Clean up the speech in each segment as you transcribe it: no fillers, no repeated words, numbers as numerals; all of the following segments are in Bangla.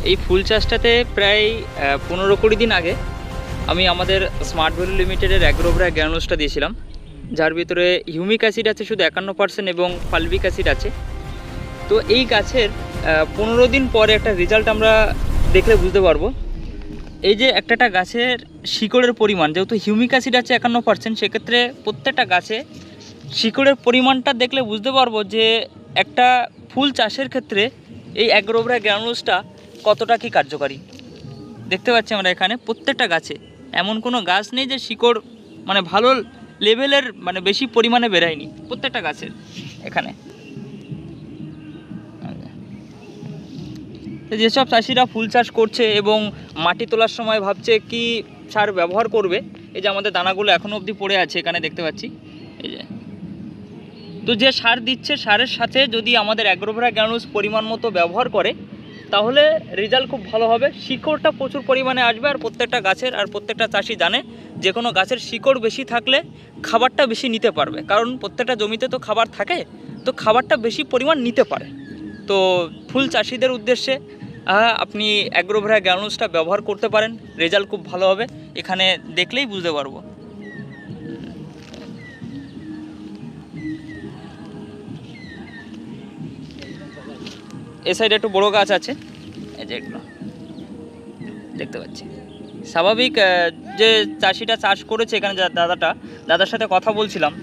এই ফুল চাষটাতে প্রায় 15-20 দিন আগে আমি আমাদের স্মার্ট ভ্যালু লিমিটেডের অ্যাগ্রোভ্রা গ্র্যানুলসটা দিয়েছিলাম, যার ভিতরে হিউমিক অ্যাসিড আছে শুধু 51% এবং ফালভিক অ্যাসিড আছে। তো এই গাছের 15 দিন পরে একটা রেজাল্ট আমরা দেখলে বুঝতে পারবো। এই যে একটা গাছের শিকড়ের পরিমাণ, যেহেতু হিউমিক অ্যাসিড আছে 51%, সেক্ষেত্রে প্রত্যেকটা গাছে শিকড়ের পরিমাণটা দেখলে বুঝতে পারবো যে একটা ফুল চাষের ক্ষেত্রে এই অ্যাগ্রোভ্রা গ্র্যানুলসটা কতটা কি কার্যকারী। দেখতে পাচ্ছি আমরা এখানে প্রত্যেকটা গাছে এমন কোনো গাছ নেই যে শিকড় মানে ভালো লেভেলের মানে বেশি পরিমাণে বেরায়নি, প্রত্যেকটা গাছের এখানে। যেসব চাষিরা ফুল চাষ করছে এবং মাটি তোলার সময় ভাবছে কি সার ব্যবহার করবে, এই যে আমাদের দানাগুলো এখনও অবধি পড়ে আছে এখানে দেখতে পাচ্ছি, এই যে। তো যে সার দিচ্ছে সারের সাথে যদি আমাদের অ্যাগ্রোভ্রা গ্র্যানুলস পরিমাণ মতো ব্যবহার করে তাহলে রেজাল্ট খুব ভালো হবে, শিকড়টা প্রচুর পরিমাণে আসবে। আর প্রত্যেকটা গাছের আর প্রত্যেকটা চাষি জানে যে কোনো গাছের শিকড় বেশি থাকলে খাবারটা বেশি নিতে পারবে, কারণ প্রত্যেকটা জমিতে তো খাবার থাকে, তো খাবারটা বেশি পরিমাণ নিতে পারে। তো ফুল চাষিদের উদ্দেশ্যে আপনি অ্যাগ্রোভ্রা গ্র্যানুলসটা ব্যবহার করতে পারেন, রেজাল্ট খুব ভালো হবে, এখানে দেখলেই বুঝতে পারবো। এ সাইডে একটু বড়ো গাছ আছে, এই যে এগুলো দেখতে পাচ্ছি। স্বাভাবিক যে চাষিটা চাষ করেছে এখানে, দাদার সাথে কথা বলছিলাম,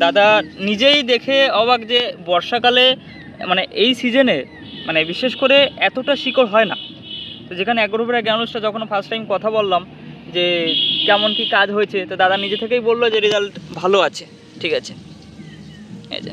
দাদা নিজেই দেখে অবাক যে বর্ষাকালে মানে এই সিজনে মানে বিশেষ করে এতটা শিকড় হয় না। তো যেখানে অ্যাগ্রোভ্রা গ্র্যানুলসটা যখন ফার্স্ট টাইম কথা বললাম যে কেমন কি কাজ হয়েছে, তো দাদা নিজে থেকেই বললো যে রেজাল্ট ভালো আছে, ঠিক আছে, এই যে।